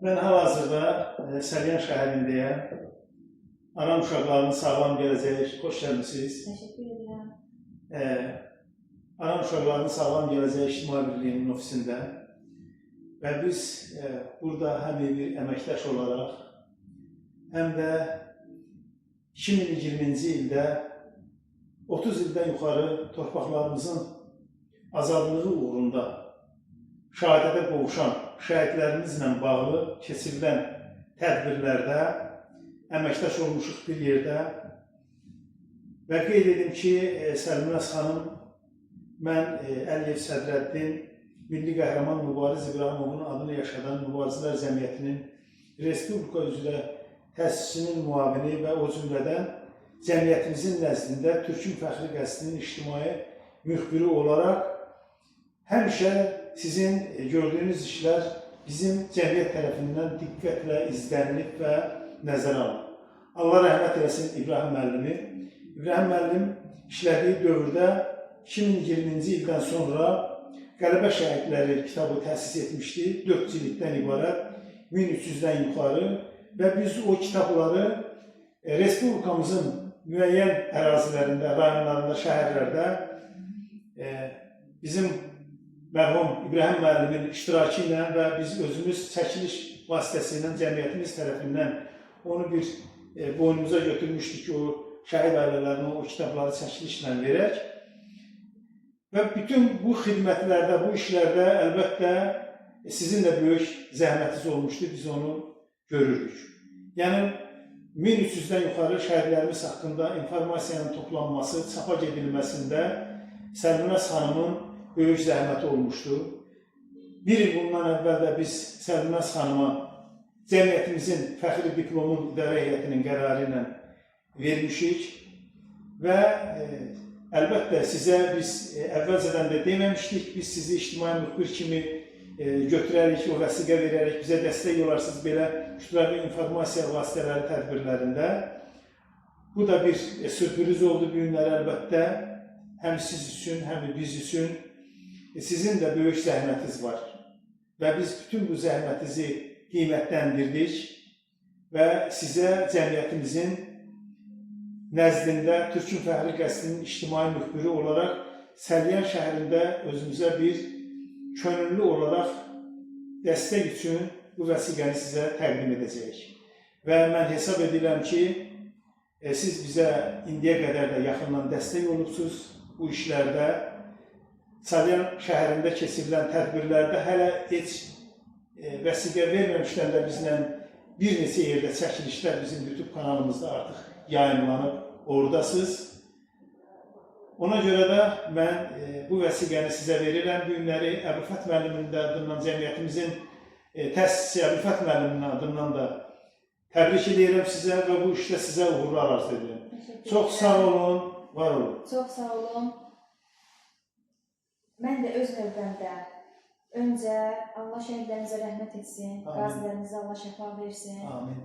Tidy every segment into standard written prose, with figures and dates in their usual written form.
Ben hal-hazırda Səlyan şəhərindəyəm. Anam uşaqlarının sağlam gələcəyi, xoş gəlmişsiniz. Təşəkkür edirəm. Anam uşaqlarının sağlam gələcəyi İctimai Birliyinin ofisində və biz burada həm bir əməkdaş olaraq, həm də 2020-ci ildə 30 ildən yuxarı torpaqlarımızın azadlığı uğrunda şəhadətə qovuşan şəhidlərimizlə bağlı keçirilən tədbirlərdə əməkdaş olmuşuq bir yerdə və qeyd edim ki, Səlminaz xanım, mən Əliyev Sədrəddin Milli Qəhrəman Mübariz İbrahimovun adını yaşadan Mübarizlər Cəmiyyətinin Respublika üzrə təsisçinin müavini və o cümlədən cəmiyyətimizin nəzdində Türkün Fəxri qəzetinin ictimai müxbiri olaraq həmişə sizin gördüyünüz işlər bizim cəmiyyət tərəfindən diqqətlə izlənilib və nəzərə alınıb. Allah rəhmət eləsin İbrahim müəllimi. İbrahim müəllim işlədiyi dövrdə 2020-ci ildən sonra Qələbə Şəhidləri kitabı təsis etmişdi. 4 cilddən ibarət, 1300-dən yuxarı və biz o kitabları Respublikamızın müəyyən ərazilərində, rayonlarında, şəhərlərdə bizim mərhum İbrahim müəllimin iştirakı ilə və biz özümüz çəkiliş vasitəsilə cəmiyyətimiz tərəfindən onu bir boynumuza götürmüşdük ki, o şəhid ailələrinə o kitabları çəkilişlə verək. Və bütün bu xidmətlərdə, bu işlərdə əlbəttə sizin də böyük zəhmətiniz olmuşdu, biz onu görürdük. Yəni, 1300-dən yuxarı şəhidlərimiz haqqında informasiyanın toplanması, çapa gedilməsində Səlminaz xanımın böyük zəhməti olmuşdu. Bir il bundan əvvəl də biz Səlminaz xanıma cəmiyyətimizin fəxri diplomun idarə heyətinin qərarı ilə vermişik və əlbəttə sizə biz əvvəlcədən də deməmişdik, biz sizi ictimai müxbir kimi götürərik, o vəsiqə verərək, bizə dəstək olarsınız belə kütləvi informasiya vasitələri tədbirlərində. Bu da bir sürpriz oldu bu günlər əlbəttə. Həm siz üçün, həm də biz üçün sizin də böyük zəhmətiniz var. Və biz bütün bu zəhmətinizi qiymətləndirdik və sizə cəmiyyətimizin nəzdində Türkün Fəxri qəzetinin ictimai müxbiri olaraq Səlyan şəhərində özümüzə bir könüllü olaraq dəstək üçün bu vəsiqəni sizə təqdim edəcəyik. Və mən hesab edirəm ki, siz bizə indiyə qədər də yaxından dəstək olubsunuz bu işlərdə. Səlyan şəhərində keçirilən tədbirlərdə hələ heç vəsiqə verməmişdən də bizlə bir neçə yerdə çəkilişlər bizim YouTube kanalımızda artıq yayınlanıb, oradasınız. Ona görə də mən bu vəsiqəni sizə verirəm. Bu günləri Əbülfət müəllimin adından, cəmiyyətimizin təsisçisi Əbülfət müəllimin adından da təbrik edirəm sizə və bu işdə sizə uğurlar arzu edirəm. Çox sağ olun, var olun. Çox sağ olun. Mən də öz növbəmdə öncə Allah şəhidlərinizə rəhmət etsin, qazilərinizə Allah şəfa versin. Amin.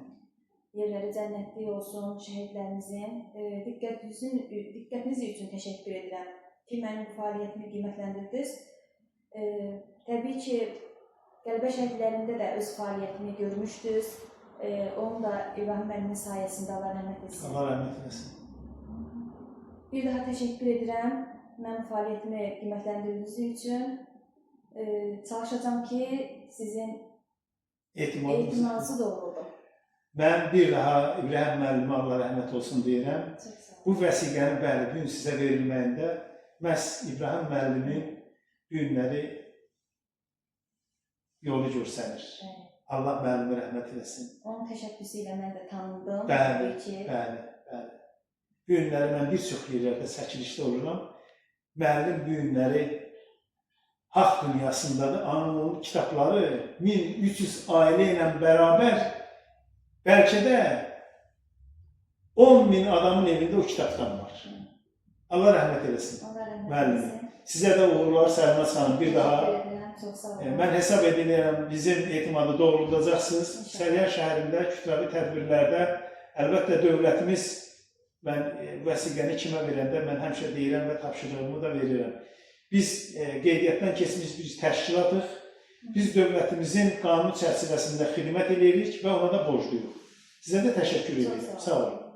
Yerləri cənnətlik olsun şəhidlərimizin. Diqqətiniz üçün təşəkkür edirəm ki, mənim bu fəaliyyətimi qiymətləndirdiniz. Təbii ki, Qələbə şəhidlərində də öz fəaliyyətimi görmüşdünüz. Onun da İbrahim müəllimin sayəsində Allah rəhmət etsin. Allah rəhmət etsin. Bir daha təşəkkür edirəm mənim fəaliyyətimi qiymətləndirdiyiniz üçün. Çalışacağım ki, sizin etimadınızı doğrulur. Mən bir daha İbrahim müəllimə Allah rəhmət olsun deyirəm. Bu vəsiqəni bəli, bu gün sizə verilməyində məhz İbrahim müəllimin bu günləri yolu görsənir. Allah müəllimi rəhmət eləsin. Onun təşəbbüsü ilə mən də tanındım. Bəli. Bu günləri mən bir çox yerlərdə çəkilişdə oluram. Müəllim bu günləri haqq dünyasındadır. Onun kitabları 1300 ailə ilə bərabər bəlkə də 10.000 adamın evində o kitabdan var. Allah rəhmət eləsin müəllimə. Sizə də uğurlar Səlminaz xanım. Bir daha mən hesab edirəm, bizim etimadı doğruldacaqsınız. Səlyan şəhərində kütləvi tədbirlərdə əlbəttə dövlətimiz, mən vəsiqəni kimə verəndə mən həmişə deyirəm və tapşırığımı da verirəm. Biz qeydiyyatdan keçmiş bir təşkilatıq Biz dövlətimizin qanun çərçivəsində xidmət edirik və ona da borcluyuq. Sizə də təşəkkür Çox edirəm. sağ olun. Sağ olun.